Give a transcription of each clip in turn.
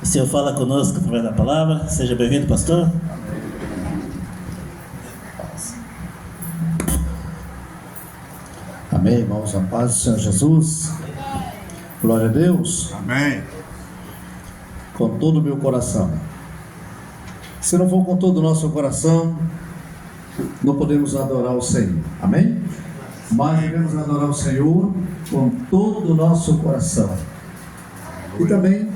O Senhor fala conosco através da palavra. Seja bem-vindo, pastor. Amém, irmãos. A paz do Senhor Jesus. Glória a Deus. Amém. Com todo o meu coração. Se não for com todo o nosso coração, não podemos adorar o Senhor. Amém? Mas devemos adorar o Senhor com todo o nosso coração. E também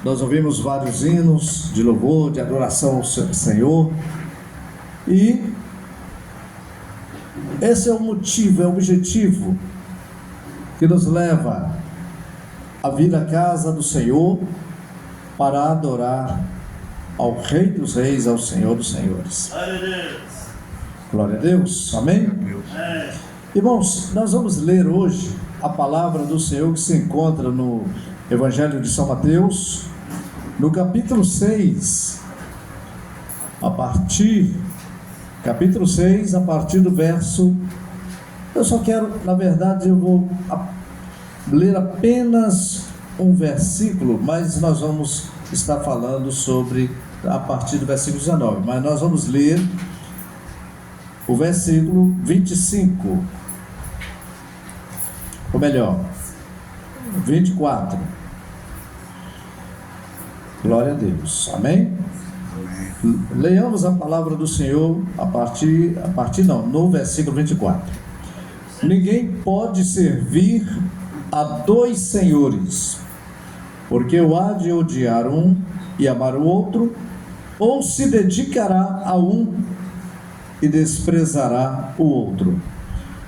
nós ouvimos vários hinos de louvor, de adoração ao Senhor. E esse é o motivo, é o objetivo que nos leva a vir à casa do Senhor para adorar ao Rei dos Reis, ao Senhor dos Senhores. Glória a Deus. Amém? Irmãos, nós vamos ler hoje a palavra do Senhor que se encontra no Evangelho de São Mateus, no capítulo 6, capítulo 6, a partir do verso. Eu só quero, na verdade, eu vou ler apenas um versículo, mas nós vamos estar falando sobre a partir do versículo 19, mas nós vamos ler o versículo 25, ou melhor, 24. Glória a Deus. Amém? Leiamos a palavra do Senhor no versículo 24. Ninguém pode servir a dois senhores, porque ou há de odiar um e amar o outro, ou se dedicará a um e desprezará o outro.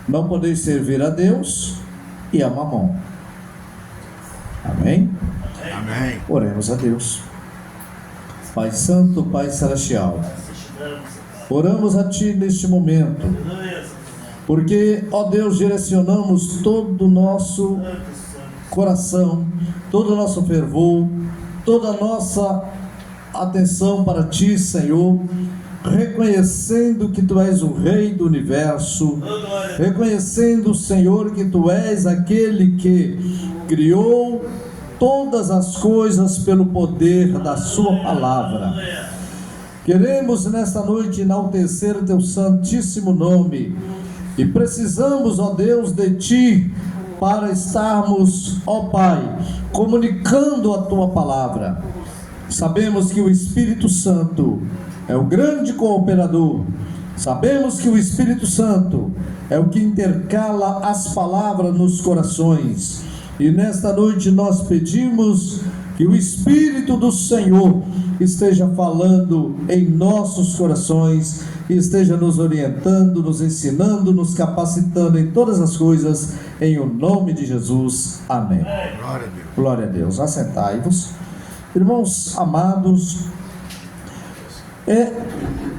Não podeis servir a Deus e a Mamon. Amém? Amém. Oremos a Deus. Pai Santo, Pai Celestial, oramos a Ti neste momento, porque, ó Deus, direcionamos todo o nosso coração, todo o nosso fervor, toda a nossa atenção para Ti, Senhor, reconhecendo que Tu és o Rei do Universo, reconhecendo, Senhor, que Tu és aquele que criou todas as coisas pelo poder da Sua palavra. Queremos nesta noite enaltecer o Teu santíssimo nome e precisamos, ó Deus, de Ti para estarmos, ó Pai, comunicando a Tua palavra. Sabemos que o Espírito Santo é o grande cooperador. Sabemos que o Espírito Santo é o que intercala as palavras nos corações. E nesta noite nós pedimos que o Espírito do Senhor esteja falando em nossos corações, e esteja nos orientando, nos ensinando, nos capacitando em todas as coisas, em o nome de Jesus. Amém. Glória a Deus. Glória a Deus. Assentai-vos. Irmãos amados,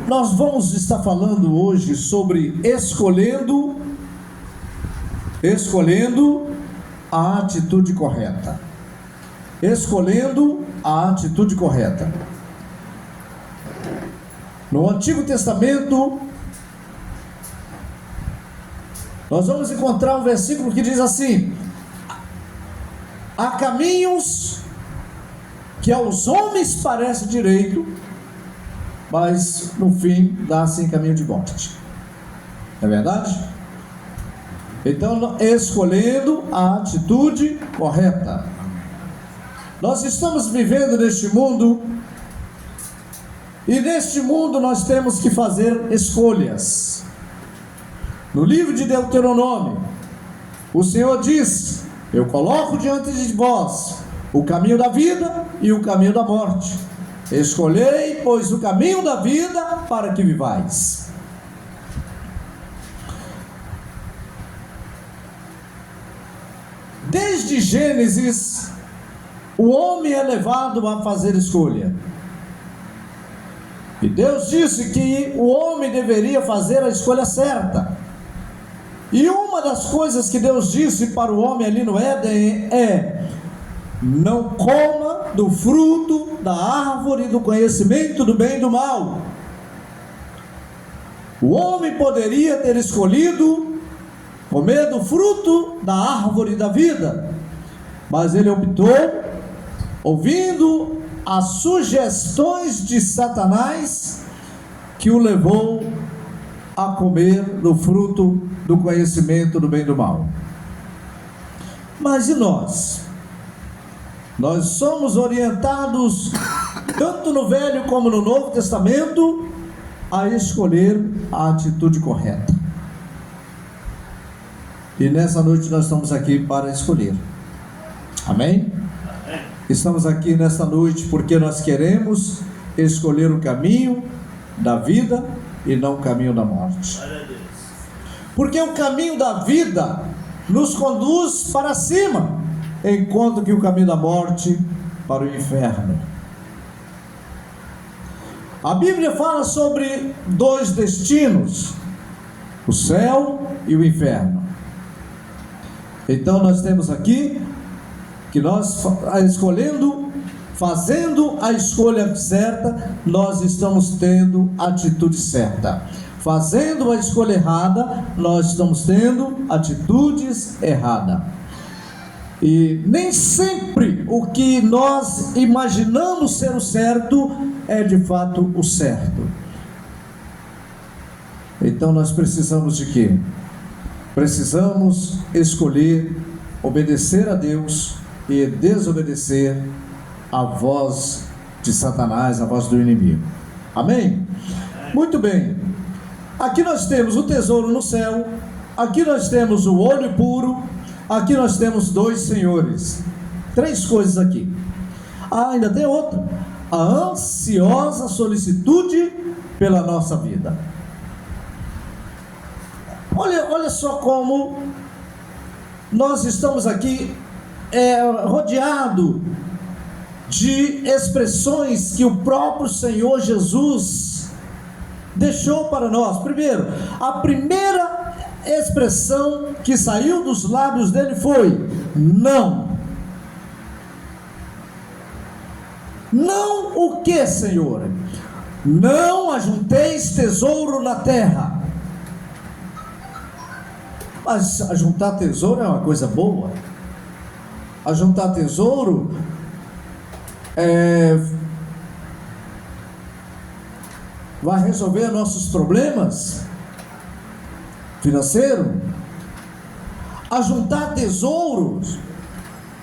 nós vamos estar falando hoje sobre escolhendo a atitude correta. Escolhendo a atitude correta. No Antigo Testamento, nós vamos encontrar um versículo que diz assim: há caminhos que aos homens parece direito, mas no fim dá-se em caminho de morte. É verdade? Então, escolhendo a atitude correta. Nós estamos vivendo neste mundo, e neste mundo nós temos que fazer escolhas. No livro de Deuteronômio, o Senhor diz: eu coloco diante de vós o caminho da vida e o caminho da morte. Escolhei, pois, o caminho da vida para que vivais. Desde Gênesis, o homem é levado a fazer escolha. E Deus disse que o homem deveria fazer a escolha certa. E uma das coisas que Deus disse para o homem ali no Éden é: não coma do fruto da árvore do conhecimento do bem e do mal. O homem poderia ter escolhido comer do fruto da árvore da vida, mas ele optou ouvindo as sugestões de Satanás, que o levou a comer do fruto do conhecimento do bem e do mal. Mas e nós? Nós somos orientados, tanto no Velho como no Novo Testamento, a escolher a atitude correta. E nessa noite nós estamos aqui para escolher. Amém? Estamos aqui nessa noite porque nós queremos escolher o caminho da vida e não o caminho da morte. Porque o caminho da vida nos conduz para cima, enquanto que o caminho da morte para o inferno. A Bíblia fala sobre dois destinos, o céu e o inferno. Então nós temos aqui que nós escolhendo, fazendo a escolha certa, nós estamos tendo a atitude certa. Fazendo a escolha errada, nós estamos tendo atitudes erradas. E nem sempre o que nós imaginamos ser o certo é de fato o certo. Então nós precisamos de quê? Precisamos escolher obedecer a Deus e desobedecer a voz de Satanás, a voz do inimigo. Amém? Muito bem. Aqui nós temos o tesouro no céu, aqui nós temos o olho puro, aqui nós temos dois senhores. Três coisas aqui. Ainda tem outra: a ansiosa solicitude pela nossa vida. Olha só como nós estamos aqui rodeado de expressões que o próprio Senhor Jesus deixou para nós. Primeiro, a primeira expressão que saiu dos lábios dele foi: não. Não o que, Senhor? Não ajunteis tesouro na terra. Mas ajuntar tesouro é uma coisa boa. Ajuntar tesouro vai resolver nossos problemas financeiros. Ajuntar tesouros,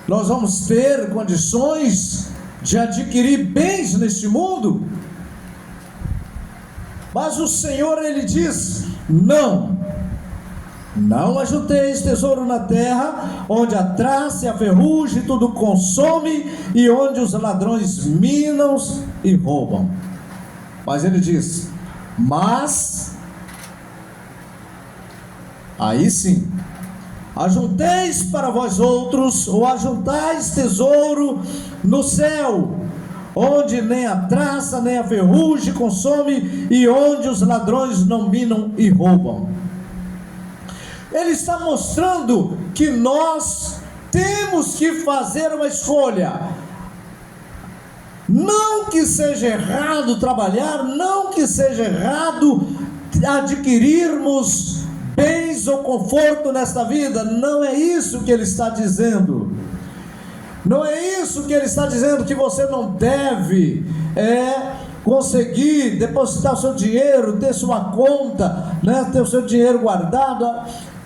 nós vamos ter condições de adquirir bens neste mundo. Mas o Senhor, Ele diz: não ajunteis tesouro na terra, onde a traça e a ferrugem tudo consome, e onde os ladrões minam e roubam. Mas ele diz: mas, aí sim, ajunteis para vós outros, ou ajuntais tesouro no céu, onde nem a traça nem a ferrugem consome, e onde os ladrões não minam e roubam. Ele está mostrando que nós temos que fazer uma escolha. Não que seja errado trabalhar, não que seja errado adquirirmos bens ou conforto nesta vida. Não é isso que ele está dizendo. Não é isso que ele está dizendo, que você não deve conseguir depositar o seu dinheiro, ter sua conta, ter o seu dinheiro guardado.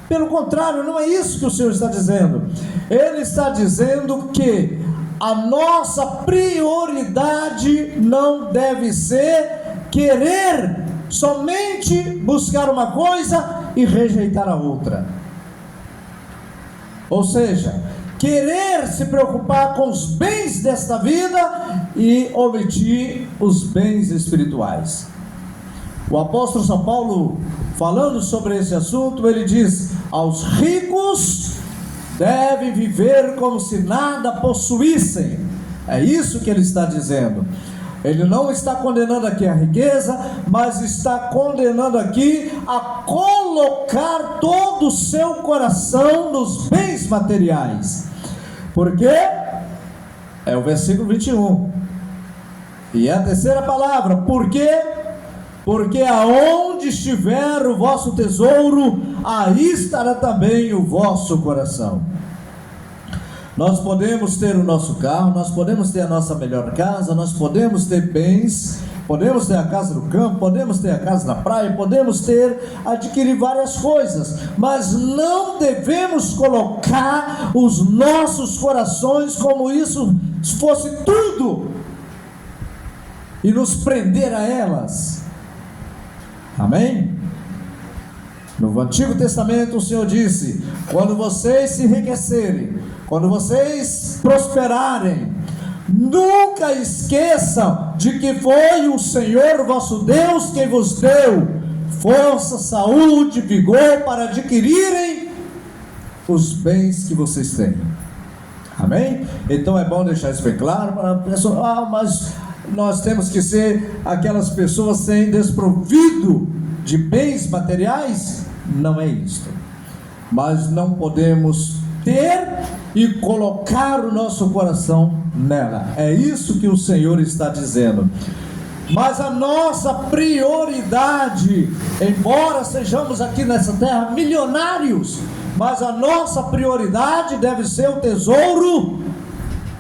Pelo contrário, não é isso que o Senhor está dizendo. Ele está dizendo que a nossa prioridade não deve ser querer somente buscar uma coisa e rejeitar a outra. Ou seja, querer se preocupar com os bens desta vida e omitir os bens espirituais. O apóstolo São Paulo, falando sobre esse assunto, ele diz: aos ricos devem viver como se nada possuíssem. É isso que ele está dizendo. Ele não está condenando aqui a riqueza, mas está condenando aqui a colocar todo o seu coração nos bens materiais. Porque é o versículo 21. E é a terceira palavra: porque aonde estiver o vosso tesouro, aí estará também o vosso coração. Nós podemos ter o nosso carro, nós podemos ter a nossa melhor casa, nós podemos ter bens, podemos ter a casa no campo, podemos ter a casa na praia, podemos adquirir várias coisas, mas não devemos colocar os nossos corações como isso fosse tudo e nos prender a elas. Amém? No Antigo Testamento o Senhor disse: quando vocês se enriquecerem, quando vocês prosperarem, nunca esqueçam de que foi o Senhor vosso Deus quem vos deu força, saúde, vigor para adquirirem os bens que vocês têm. Amém? Então é bom deixar isso bem claro para a pessoa: mas nós temos que ser aquelas pessoas sem desprovido de bens materiais. Não é isto, mas não podemos ter e colocar o nosso coração nela. É isso que o Senhor está dizendo. Mas a nossa prioridade, embora sejamos aqui nessa terra milionários, mas a nossa prioridade deve ser o tesouro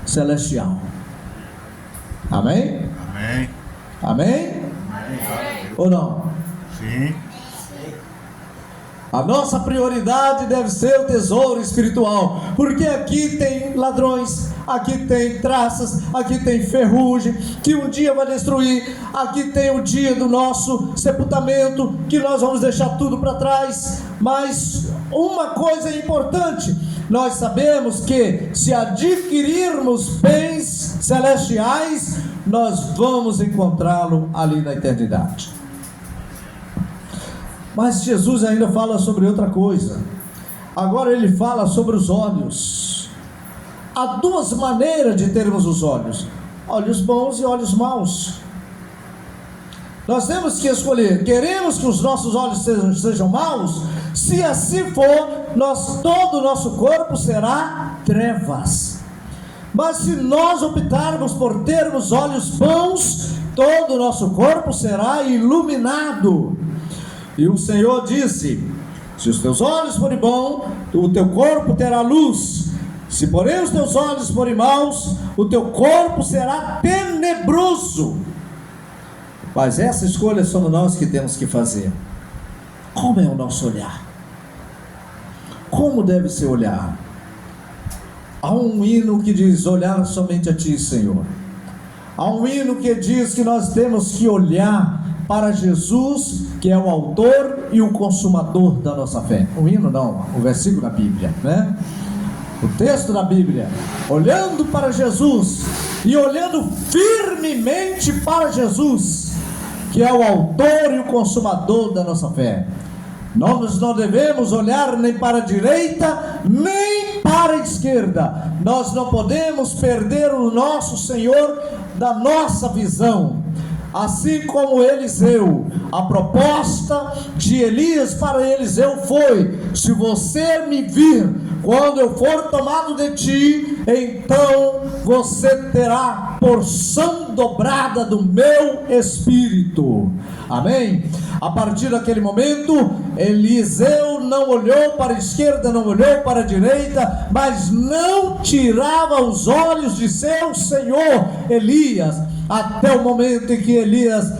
celestial. Amém? Amém. Amém? Amém. Ou não? Sim. A nossa prioridade deve ser o tesouro espiritual, porque aqui tem ladrões, aqui tem traças, aqui tem ferrugem, que um dia vai destruir, aqui tem o dia do nosso sepultamento, que nós vamos deixar tudo para trás. Mas uma coisa é importante: nós sabemos que se adquirirmos bens celestiais, nós vamos encontrá-lo ali na eternidade. Mas Jesus ainda fala sobre outra coisa. Agora ele fala sobre os olhos. Há duas maneiras de termos os olhos: olhos bons e olhos maus. Nós temos que escolher. Queremos que os nossos olhos sejam maus? Se assim for, todo o nosso corpo será trevas. Mas se nós optarmos por termos olhos bons, todo o nosso corpo será iluminado. E o Senhor disse: se os teus olhos forem bons, o teu corpo terá luz. Se porém os teus olhos forem maus, o teu corpo será tenebroso. Mas essa escolha somos nós que temos que fazer. Como é o nosso olhar? Como deve ser olhar? Há um hino que diz: olhar somente a Ti, Senhor. Há um hino que diz que nós temos que olhar para Jesus, que é o autor e o consumador da nossa fé. O hino não, o versículo da Bíblia, né? O texto da Bíblia: olhando para Jesus e olhando firmemente para Jesus, que é o autor e o consumador da nossa fé. Nós não devemos olhar nem para a direita, nem para a esquerda. Nós não podemos perder o nosso Senhor da nossa visão. Assim como Eliseu, a proposta de Elias para Eliseu foi: se você me vir quando eu for tomado de ti, então você terá porção dobrada do meu espírito. Amém? A partir daquele momento, Eliseu não olhou para a esquerda, não olhou para a direita, mas não tirava os olhos de seu senhor Elias, até o momento em que Elias,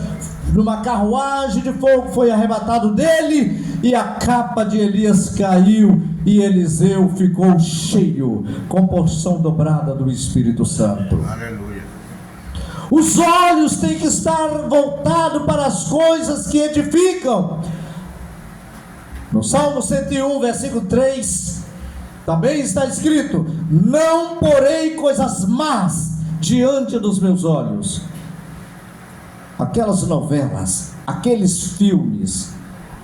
numa carruagem de fogo, foi arrebatado dele, e a capa de Elias caiu, e Eliseu ficou cheio, com porção dobrada do Espírito Santo. Aleluia. Os olhos têm que estar voltados para as coisas que edificam. No Salmo 101, versículo 3, também está escrito: não porei coisas más diante dos meus olhos. Aquelas novelas, aqueles filmes,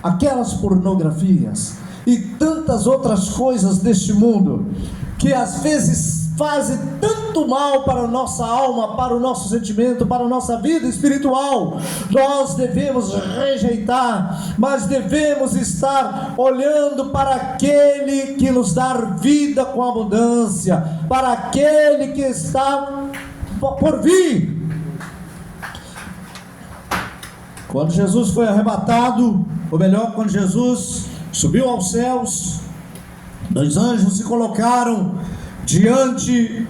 aquelas pornografias e tantas outras coisas deste mundo, que às vezes fazem tanto mal para a nossa alma, para o nosso sentimento, para a nossa vida espiritual. Nós devemos rejeitar, mas devemos estar olhando para aquele que nos dá vida com abundância, para aquele que está por vir. Quando Jesus foi arrebatado, ou melhor, quando Jesus subiu aos céus, dois anjos se colocaram diante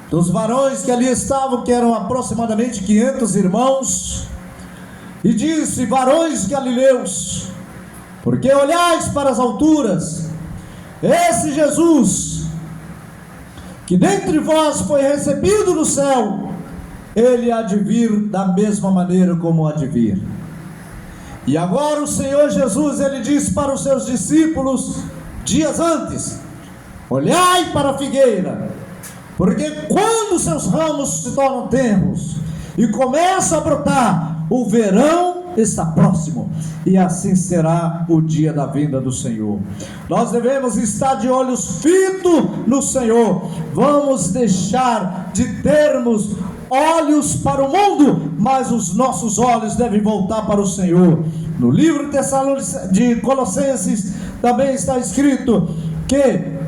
dos varões que ali estavam, que eram aproximadamente 500 irmãos, e disse: varões galileus, porque olhais para as alturas, esse Jesus, que dentre vós foi recebido no céu, ele há de vir da mesma maneira como há de vir. E agora o Senhor Jesus, ele disse para os seus discípulos, dias antes: olhai para a figueira, porque quando seus ramos se tornam tenros e começa a brotar, o verão está próximo, e assim será o dia da vinda do Senhor. Nós devemos estar de olhos fitos no Senhor. Vamos deixar de termos olhos para o mundo, mas os nossos olhos devem voltar para o Senhor. No livro de Colossenses também está escrito que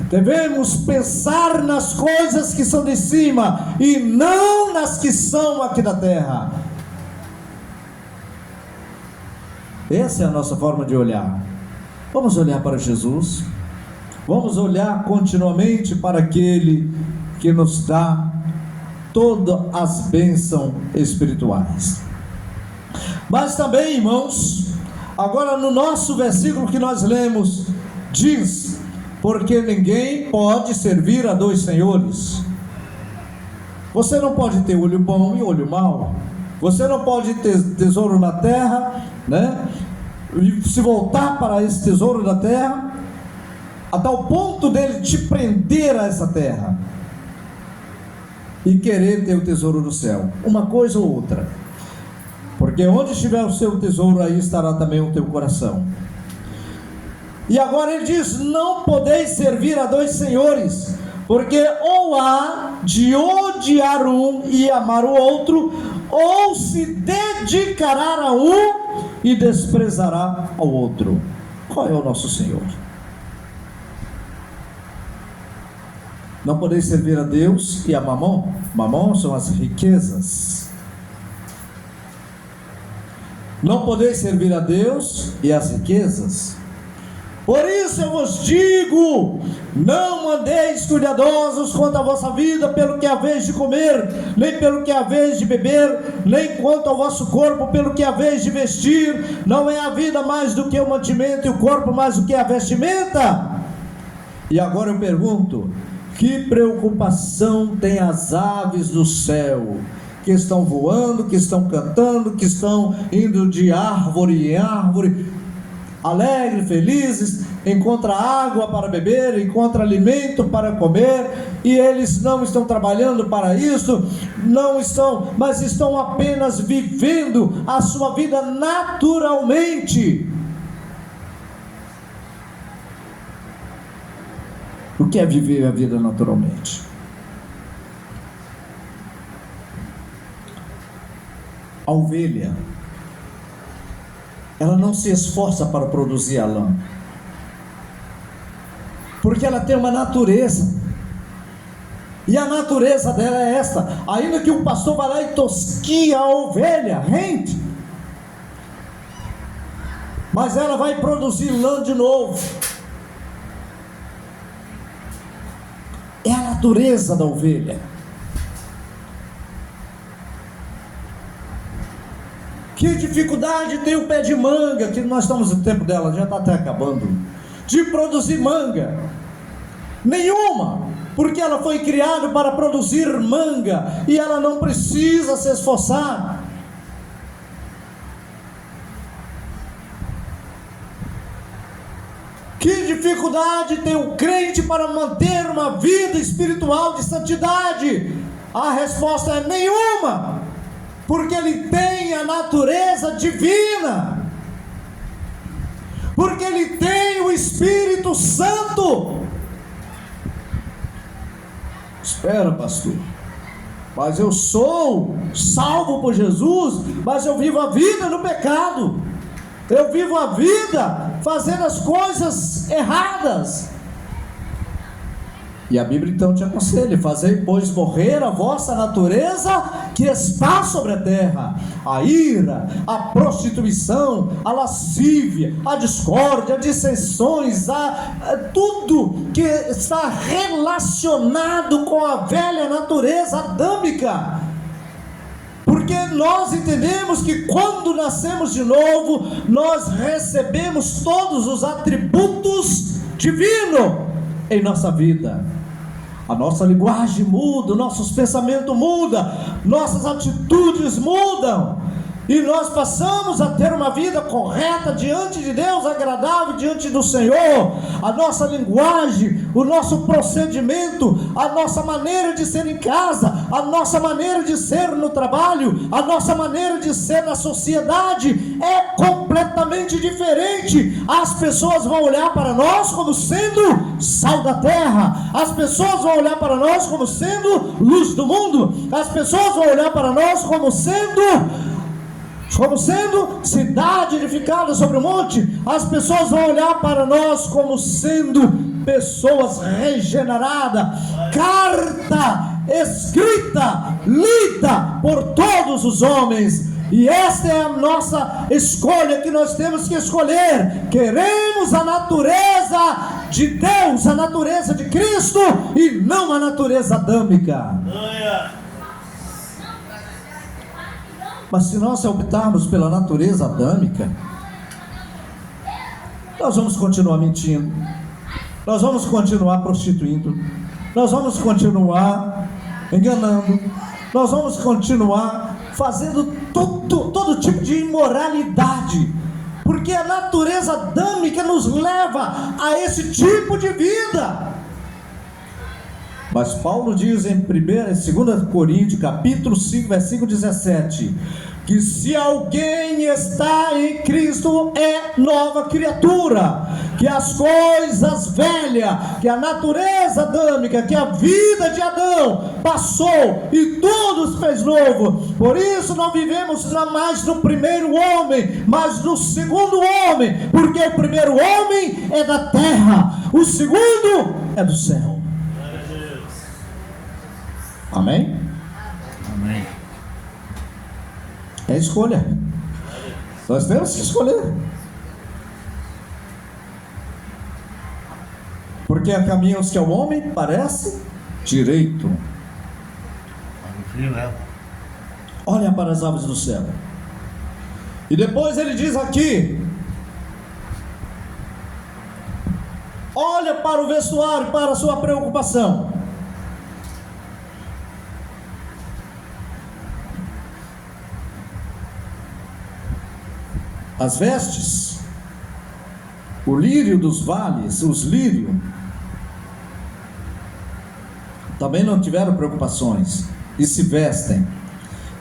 devemos pensar nas coisas que são de cima e não nas que são aqui da terra. Essa é a nossa forma de olhar. Vamos olhar para Jesus. Vamos olhar continuamente para aquele que nos dá todas as bênçãos espirituais. Mas também, irmãos, agora no nosso versículo que nós lemos, diz: porque ninguém pode servir a dois senhores. Você não pode ter olho bom e olho mau. Você não pode ter tesouro na terra, né? E se voltar para esse tesouro da terra, a tal ponto dele te prender a essa terra, e querer ter o tesouro do céu. Uma coisa ou outra. Porque onde estiver o seu tesouro, aí estará também o teu coração. E agora ele diz: não podeis servir a dois senhores, porque ou há de odiar um e amar o outro, ou se dedicará a um e desprezará ao outro. Qual é o nosso Senhor? Não podeis servir a Deus e a Mamon. Mamon são as riquezas. Não podeis servir a Deus e as riquezas. Por isso eu vos digo: não andeis cuidadosos quanto à vossa vida, pelo que haveis de comer, nem pelo que haveis de beber, nem quanto ao vosso corpo, pelo que haveis de vestir. Não é a vida mais do que o mantimento, e o corpo mais do que a vestimenta? E agora eu pergunto: que preocupação tem as aves do céu, que estão voando, que estão cantando, que estão indo de árvore em árvore, alegres, felizes, encontra água para beber, encontra alimento para comer, e eles não estão trabalhando para isso, não estão, mas estão apenas vivendo a sua vida naturalmente. O que é viver a vida naturalmente? A ovelha, ela não se esforça para produzir a lã, porque ela tem uma natureza, e a natureza dela é esta. Ainda que o pastor vá lá e tosquie a ovelha rente, mas ela vai produzir lã de novo. É a natureza da ovelha. Que dificuldade tem o pé de manga, que nós estamos no tempo dela, já está até acabando, de produzir manga? Nenhuma, porque ela foi criada para produzir manga, e ela não precisa se esforçar. Que dificuldade tem o crente para manter uma vida espiritual de santidade? A resposta é nenhuma, porque ele tem a natureza divina, porque ele tem o Espírito Santo. Espera, pastor, mas eu sou salvo por Jesus, mas eu vivo a vida no pecado, eu vivo a vida fazendo as coisas erradas. E a Bíblia então te aconselha: fazei, pois, morrer a vossa natureza que está sobre a terra, a ira, a prostituição, a lascívia, a discórdia, a dissensões, a tudo que está relacionado com a velha natureza adâmica. Porque nós entendemos que quando nascemos de novo, nós recebemos todos os atributos divinos em nossa vida. A nossa linguagem muda, nossos pensamentos mudam, nossas atitudes mudam, e nós passamos a ter uma vida correta diante de Deus, agradável diante do Senhor. A nossa linguagem, o nosso procedimento, a nossa maneira de ser em casa, a nossa maneira de ser no trabalho, a nossa maneira de ser na sociedade é completamente diferente. As pessoas vão olhar para nós como sendo sal da terra, as pessoas vão olhar para nós como sendo luz do mundo, as pessoas vão olhar para nós como sendo cidade edificada sobre o monte. As pessoas vão olhar para nós como sendo pessoas regeneradas, carta escrita, lida por todos os homens. E esta é a nossa escolha que nós temos que escolher. Queremos a natureza de Deus, a natureza de Cristo, e não a natureza adâmica. Mas se nós optarmos pela natureza adâmica, nós vamos continuar mentindo, nós vamos continuar prostituindo, nós vamos continuar enganando, nós vamos continuar fazendo todo tipo de imoralidade, porque a natureza adâmica nos leva a esse tipo de vida. Mas Paulo diz em 2 Coríntios, capítulo 5, versículo 17, que se alguém está em Cristo é nova criatura, que as coisas velhas, que a natureza adâmica, que a vida de Adão passou e tudo se fez novo. Por isso não vivemos mais no primeiro homem, mas no segundo homem, porque o primeiro homem é da terra, o segundo é do céu. Amém? Amém. É escolha. Nós temos que escolher. Porque há caminhos que ao homem parece direito. Olha para as aves do céu. E depois ele diz aqui: olha para o vestuário, para a sua preocupação. As vestes, o lírio dos vales, os lírios, também não tiveram preocupações e se vestem.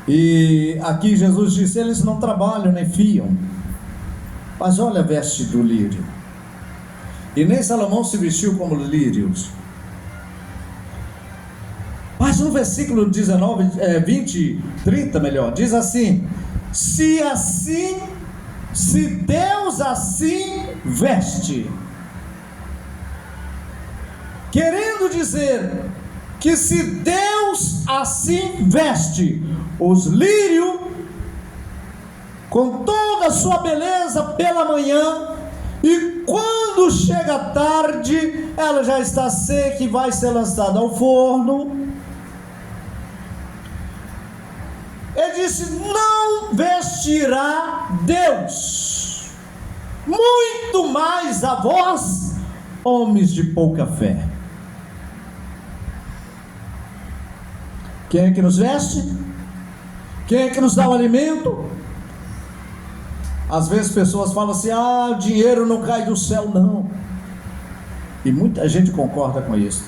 E aqui Jesus disse: eles não trabalham nem fiam, mas olha a veste do lírio. E nem Salomão se vestiu como lírios. Mas no versículo 30 melhor, diz assim: se Deus assim veste, querendo dizer que se Deus assim veste os lírios com toda a sua beleza pela manhã, e quando chega a tarde ela já está seca e vai ser lançada ao forno, ele disse: não vestirá Deus muito mais a vós, homens de pouca fé. Quem é que nos veste? Quem é que nos dá o alimento? Às vezes pessoas falam assim: o dinheiro não cai do céu. Não. E muita gente concorda com isso.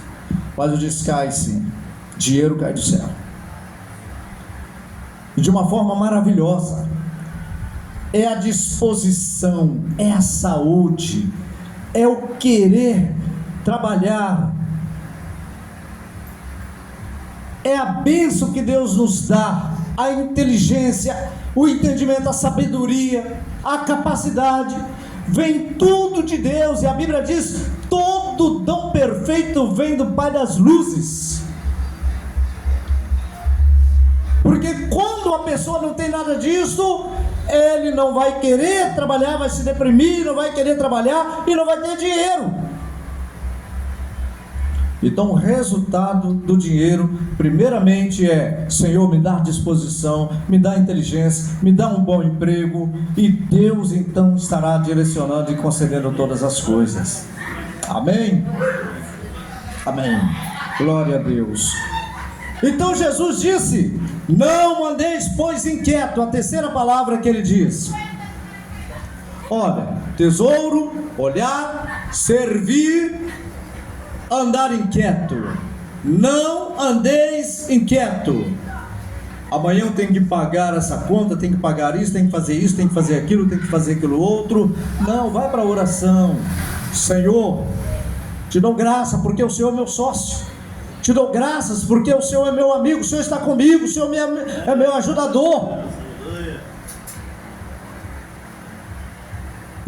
Mas eu disse: cai sim, dinheiro cai do céu. E de uma forma maravilhosa. É a disposição, é a saúde, é o querer trabalhar, é a bênção que Deus nos dá, a inteligência, o entendimento, a sabedoria, a capacidade, vem tudo de Deus. E a Bíblia diz: todo dom perfeito perfeito vem do Pai das luzes. Porque quando a pessoa não tem nada disso, ele não vai querer trabalhar, vai se deprimir, não vai querer trabalhar e não vai ter dinheiro. Então o resultado do dinheiro, primeiramente Senhor, me dá disposição, me dá inteligência, me dá um bom emprego, e Deus então estará direcionando e concedendo todas as coisas. Amém? Amém. Glória a Deus. Então Jesus disse: não andeis, pois, inquieto. A terceira palavra que ele diz: olha, tesouro, olhar, servir, andar inquieto. Não andeis inquieto. Amanhã eu tenho que pagar essa conta, tenho que pagar isso, tenho que fazer isso, tenho que fazer aquilo, tenho que fazer aquilo outro. Não, vai para a oração. Senhor, te dou graça porque o Senhor é meu sócio. Te dou graças porque o Senhor é meu amigo, o Senhor está comigo, o Senhor é meu ajudador.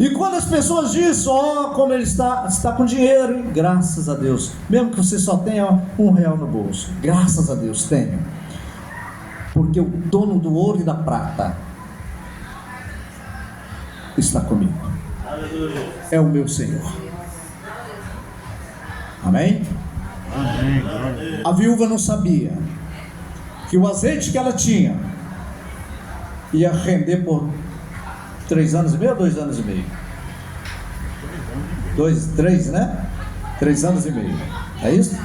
E quando as pessoas dizem: como ele está com dinheiro, hein? Graças a Deus, mesmo que você só tenha R$1 no bolso, graças a Deus, tenha, porque o dono do ouro e da prata está comigo. É o meu Senhor. Amém? Amém. A viúva não sabia que o azeite que ela tinha ia render por 3 anos e meio ou 2 anos e meio? 3, né? 3 anos e meio. É isso?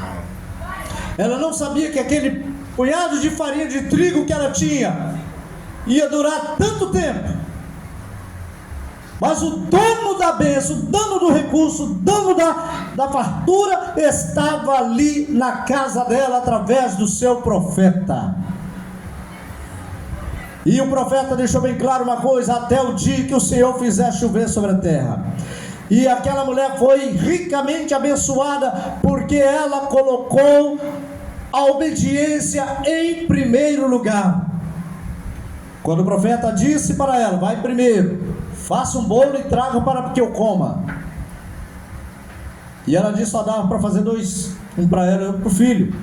Ela não sabia que aquele punhado de farinha de trigo que ela tinha ia durar tanto tempo. Mas o dono da bênção, o dono do recurso, o dono da fartura estava ali na casa dela através do seu profeta. E o profeta deixou bem claro uma coisa: até o dia que o Senhor fizer chover sobre a terra. E aquela mulher foi ricamente abençoada, porque ela colocou a obediência em primeiro lugar. Quando o profeta disse para ela: vai primeiro, faça um bolo e traga para que eu coma. E ela disse: só dava para fazer 2, um para ela e outro para o filho.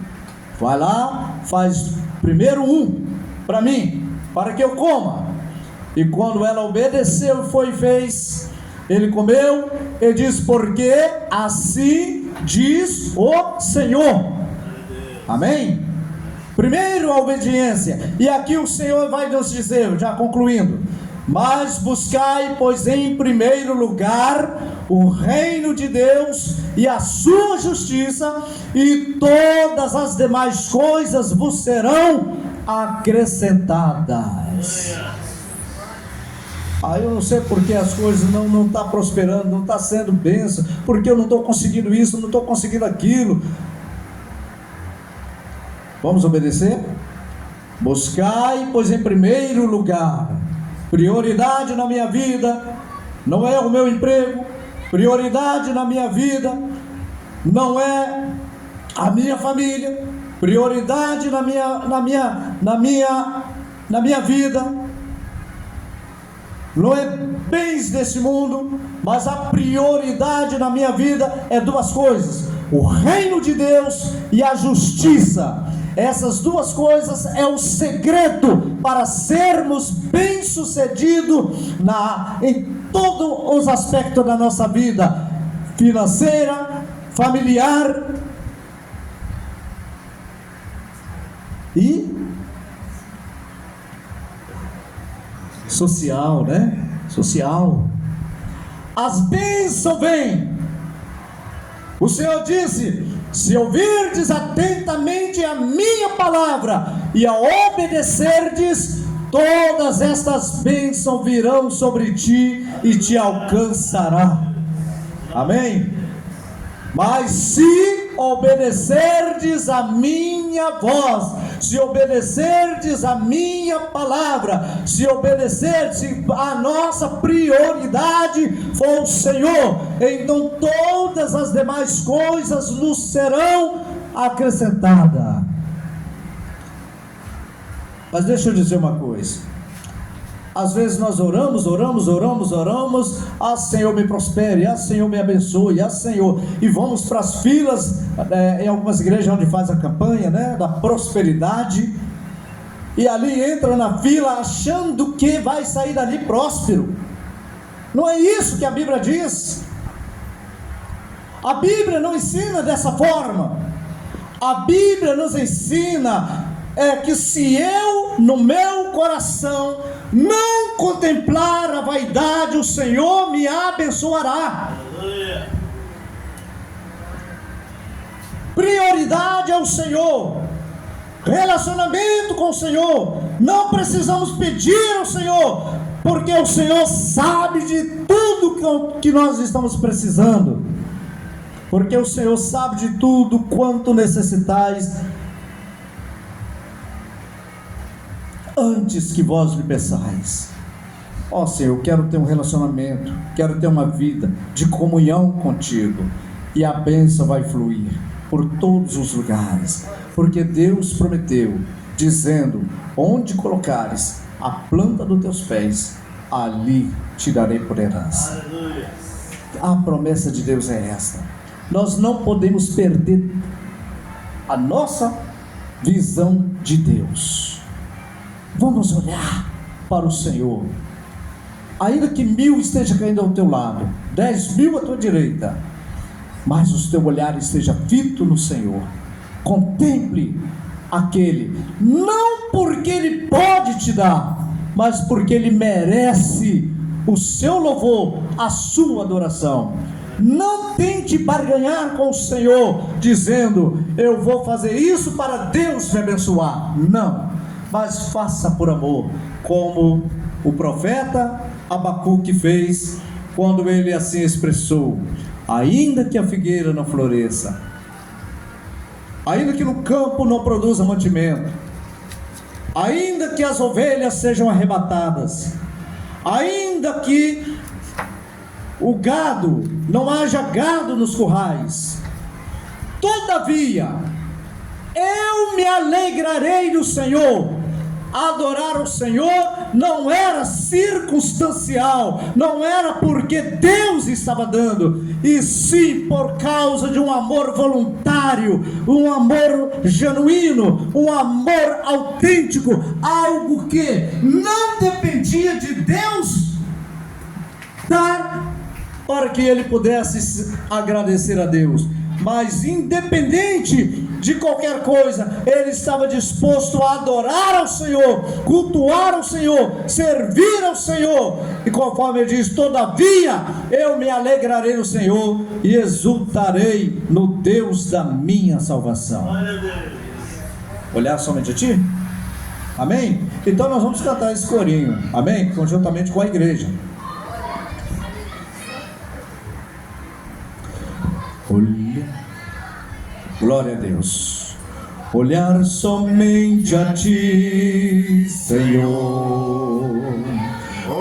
Vai lá, faz primeiro um para mim, para que eu coma. E quando ela obedeceu, foi e fez, ele comeu. Ele disse: porque assim diz o Senhor. Amém? Primeiro a obediência. E aqui o Senhor vai nos dizer, já concluindo: mas buscai, pois, em primeiro lugar o reino de Deus e a sua justiça, e todas as demais coisas vos serão acrescentadas. Eu não sei porque as coisas não estão prosperando, não está sendo bênção, porque eu não estou conseguindo isso, não estou conseguindo aquilo. Vamos obedecer? Buscai, pois, em primeiro lugar, prioridade na minha vida não é o meu emprego, prioridade na minha vida não é a minha família, prioridade na minha vida não é bens desse mundo, mas a prioridade na minha vida é 2 coisas: o reino de Deus e a justiça. Essas 2 coisas é o segredo para sermos bem-sucedidos em todos os aspectos da nossa vida, financeira, familiar e social, né? Social. As bênçãos vêm. O Senhor disse: se ouvirdes atentamente a minha palavra e a obedecerdes, todas estas bênçãos virão sobre ti e te alcançará. Amém? Mas se obedecerdes a minha voz, se obedecerdes a minha palavra, se obedecerdes, a nossa prioridade for o Senhor, então todas as demais coisas nos serão acrescentadas. Mas deixa eu dizer uma coisa: Às vezes nós oramos, ah Senhor me prospere, ah Senhor me abençoe, ah Senhor, e vamos para as filas, em algumas igrejas onde faz a campanha, né, da prosperidade, e ali entra na fila achando que vai sair dali próspero. Não é isso que a Bíblia diz. A Bíblia não ensina dessa forma. A Bíblia nos ensina que se eu no meu coração não contemplar a vaidade, o Senhor me abençoará. Aleluia. Prioridade é o Senhor, relacionamento com o Senhor. Não precisamos pedir ao Senhor, porque o Senhor sabe de tudo que nós estamos precisando, porque o Senhor sabe de tudo quanto necessitais, antes que vós me peçais. Ó Senhor, eu quero ter um relacionamento, quero ter uma vida de comunhão contigo, e a bênção vai fluir por todos os lugares, porque Deus prometeu, dizendo: onde colocares a planta dos teus pés, ali te darei por herança. Aleluia. A promessa de Deus é esta. Nós não podemos perder a nossa visão de Deus. Vamos olhar para o Senhor. Ainda que 1000 esteja caindo ao teu lado, 10.000 à tua direita, mas o teu olhar esteja fito no Senhor. Contemple aquele, não porque Ele pode te dar, mas porque Ele merece o seu louvor, a sua adoração. Não tente barganhar com o Senhor, dizendo: eu vou fazer isso para Deus me abençoar. Não, mas faça por amor, como o profeta Abacuque fez, quando ele assim expressou: ainda que a figueira não floresça, ainda que no campo não produza mantimento, ainda que as ovelhas sejam arrebatadas, ainda que o gado, não haja gado nos currais, todavia eu me alegrarei no Senhor. Adorar o Senhor não era circunstancial, não era porque Deus estava dando, e sim por causa de um amor voluntário, um amor genuíno, um amor autêntico, algo que não dependia de Deus dar para que ele pudesse agradecer a Deus, mas independente de qualquer coisa, ele estava disposto a adorar ao Senhor, cultuar ao Senhor, servir ao Senhor, e conforme ele diz: todavia eu me alegrarei no Senhor e exultarei no Deus da minha salvação. Olhar somente a ti? Amém? Então nós vamos cantar esse corinho, amém? Conjuntamente com a igreja. Glória a Deus. Olhar somente a ti, Senhor.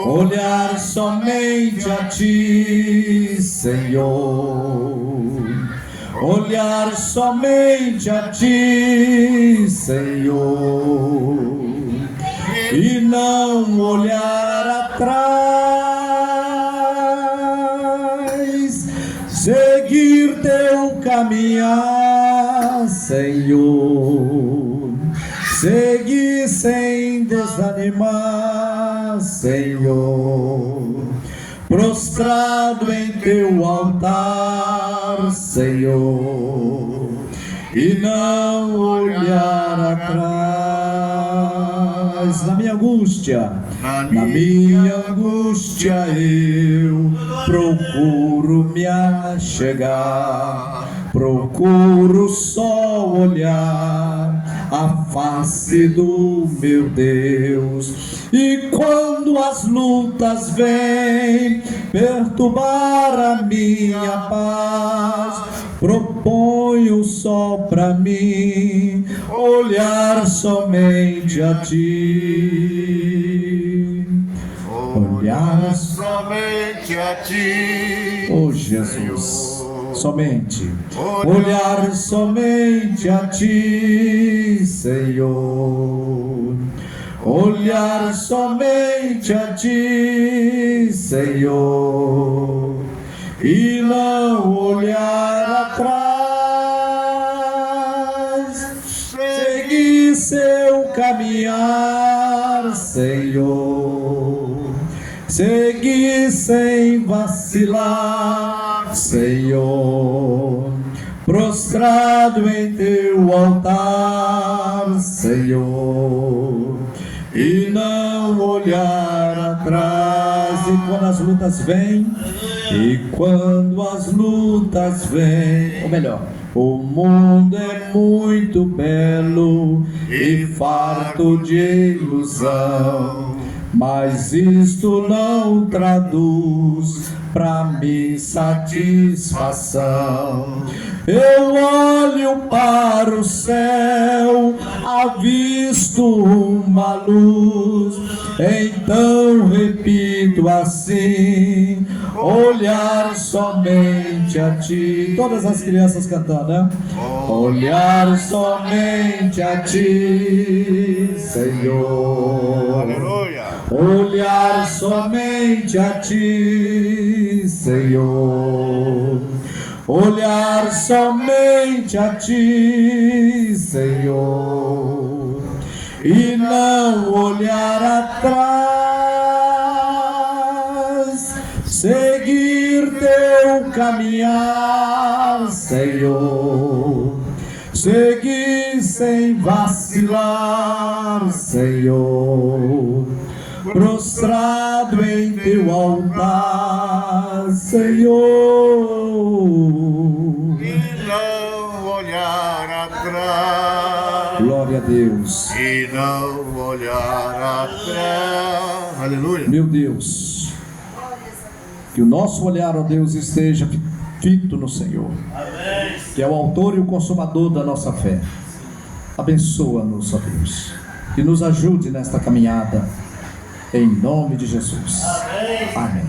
Olhar somente a ti, Senhor. Olhar somente a ti, Senhor. E não olhar atrás, seguir teu caminhar, Senhor, seguir sem desanimar, Senhor, prostrado em teu altar, Senhor, e não olhar atrás. Na minha angústia eu procuro me achegar, procuro só olhar a face do meu Deus. E quando as lutas vêm perturbar a minha paz, proponho só pra mim olhar somente a ti. Olhar somente a ti, oh Jesus, somente olhar somente a ti, Senhor. olhar somente a Ti, Senhor, e não olhar atrás, seguir seu caminhar, Senhor, seguir sem vacilar, Senhor, prostrado em Teu altar, Senhor, e não olhar atrás. E quando as lutas vêm, ou melhor, o mundo é muito belo e farto de ilusão, mas isto não traduz pra mim satisfação. Eu olho para o céu, avisto uma luz, então repito assim: olhar somente a Ti. Todas as crianças cantando, né? Olhar somente a Ti, Senhor. Aleluia. Olhar somente a Ti, Senhor. Olhar somente a Ti, Senhor, e não olhar atrás, seguir Teu caminhar, Senhor, seguir sem vacilar, Senhor, prostrado em Teu altar, Senhor, E não olhar atrás. glória a Deus. E não olhar atrás. Aleluia. Meu Deus, que o nosso olhar, ó Deus, esteja fito no Senhor, que é o autor e o consumador da nossa fé. Abençoa-nos, ó Deus, e nos ajude nesta caminhada, em nome de Jesus. Amém.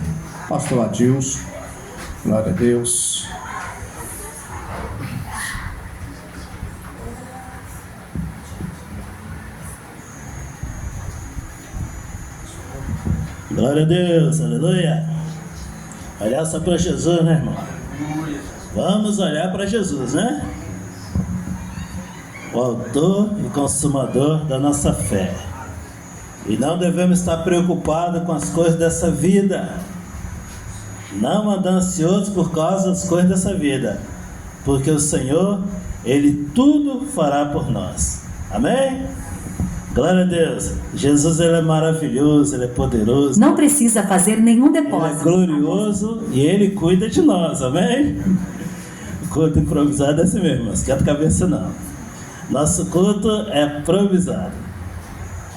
Pastor Adilson, glória a Deus. Glória a Deus, aleluia. Olhar só para Jesus, né, irmão? Vamos olhar para Jesus, né? O autor e consumador da nossa fé. E não devemos estar preocupados com as coisas dessa vida. Não andar ansiosos por causa das coisas dessa vida. Porque o Senhor, Ele tudo fará por nós. Amém? Glória a Deus. Jesus, Ele é maravilhoso, Ele é poderoso. Não precisa fazer nenhum Ele é depósito. glorioso e Ele cuida de nós, amém? O culto improvisado é assim mesmo, não esquenta a cabeça não. Nosso culto é improvisado.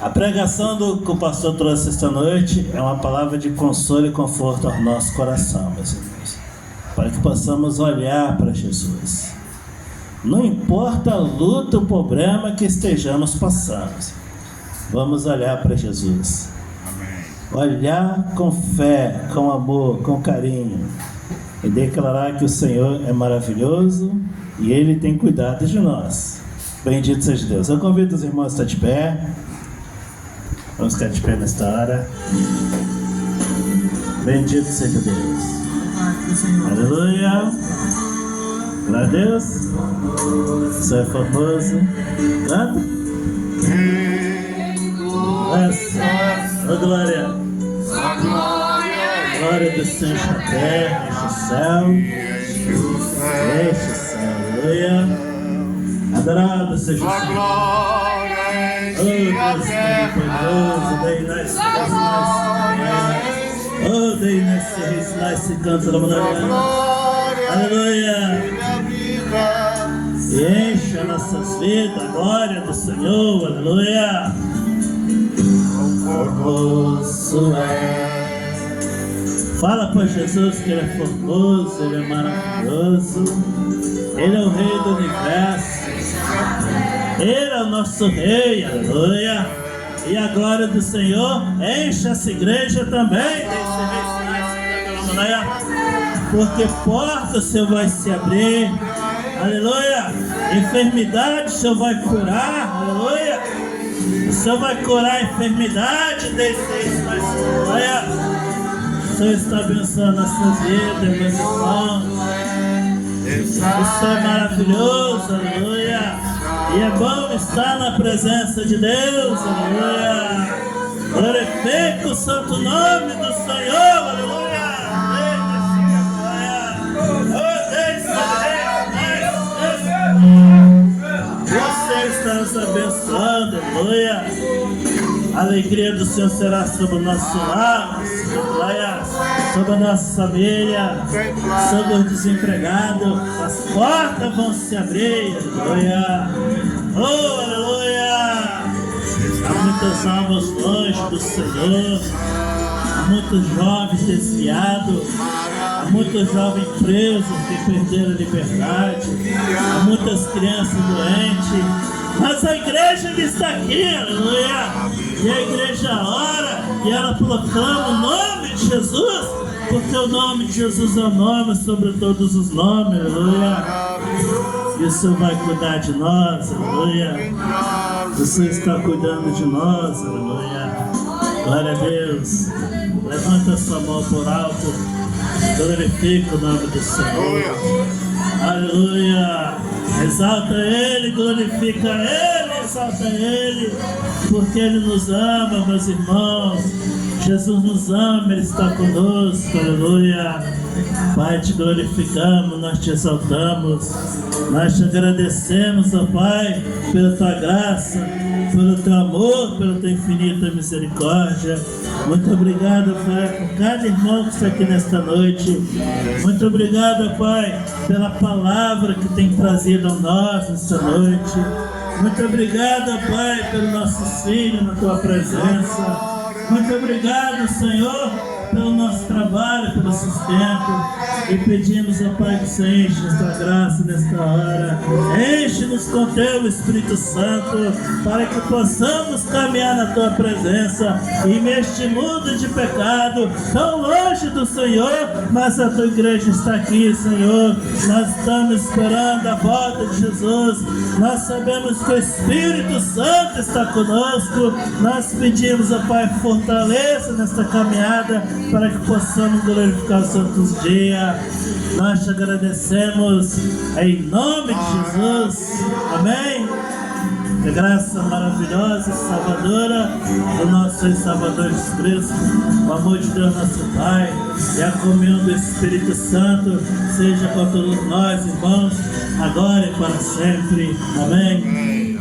A pregação que o pastor trouxe esta noite é uma palavra de consolo e conforto ao nosso coração, meus irmãos, para que possamos olhar para Jesus. Não importa a luta, o problema que estejamos passando, vamos olhar para Jesus. Olhar com fé, com amor, com carinho, e declarar que o Senhor é maravilhoso e Ele tem cuidado de nós. Bendito seja Deus. Eu convido os irmãos a estar de pé. Vamos ficar de pé nesta hora. Bendito seja Deus. Aleluia. Glória a Deus. O Senhor é formoso. Canta. Ô glória. Glória do Senhor na terra, enche o céu. Enche o céu. Aleluia. Adorado seja o Senhor. Oh Deus poderoso, daí nasce canto da maravilha. Aleluia. E enche as nossas vidas, a glória do Senhor, aleluia. Formoso é. Fala para Jesus que Ele é formoso, Ele é maravilhoso, Ele é o Rei do Universo. Ele é o nosso Rei, aleluia. E a glória do Senhor enche essa igreja também. Porque porta o Senhor vai se abrir, aleluia. Enfermidade o Senhor vai curar, aleluia. O Senhor vai curar a enfermidade desses mais. Olha, o Senhor está abençoando a sua vida, meus irmãos. Isso é maravilhoso, aleluia. E é bom estar na presença de Deus, aleluia. Glorifica o santo nome do Senhor, aleluia. Você está nos abençoando, aleluia. A alegria do Senhor será sobre o nosso lar, aleluia, sobre a nossa família, sobre os desempregados. As portas vão se abrir, aleluia. Oh, aleluia. Há muitas almas longe do Senhor. Há muitos jovens desviados. Há muitos jovens presos que perderam a liberdade. Há muitas crianças doentes. Mas a igreja está aqui, aleluia. E a igreja ora e ela proclama o nome de Jesus, porque o nome de Jesus é o nome sobre todos os nomes, aleluia. E o Senhor vai cuidar de nós, aleluia. O Senhor está cuidando de nós, aleluia. Glória a Deus. Levanta a sua mão por alto. Glorifica o nome do Senhor. Aleluia. Exalta Ele, glorifica Ele, exalta Ele, porque Ele nos ama, meus irmãos. Jesus nos ama, Ele está conosco, aleluia. Pai, te glorificamos, nós te exaltamos, nós te agradecemos, ó Pai, pela tua graça, pelo teu amor, pela tua infinita misericórdia. Muito obrigado, Pai, por cada irmão que está aqui nesta noite. Muito obrigado, Pai, pela palavra que tem trazido a nós nesta noite. Muito obrigado, Pai, pelo nosso filho na tua presença. Muito obrigado, Senhor, pelo nosso trabalho, pelo sustento. E pedimos, ó Pai, que você enche esta graça nesta hora. Enche-nos com teu Espírito Santo, para que possamos caminhar na tua presença. E neste mundo de pecado, tão longe do Senhor, mas a tua igreja está aqui, Senhor. Nós estamos esperando a volta de Jesus. Nós sabemos que o Espírito Santo está conosco. Nós pedimos, ó Pai, fortaleza nesta caminhada, para que possamos glorificar os santos dias. Nós te agradecemos em nome de Jesus. Amém. Que a graça maravilhosa e salvadora do nosso Senhor e Salvador Jesus Cristo, o amor de Deus nosso Pai e a comunhão do Espírito Santo seja com todos nós, irmãos, agora e para sempre. Amém.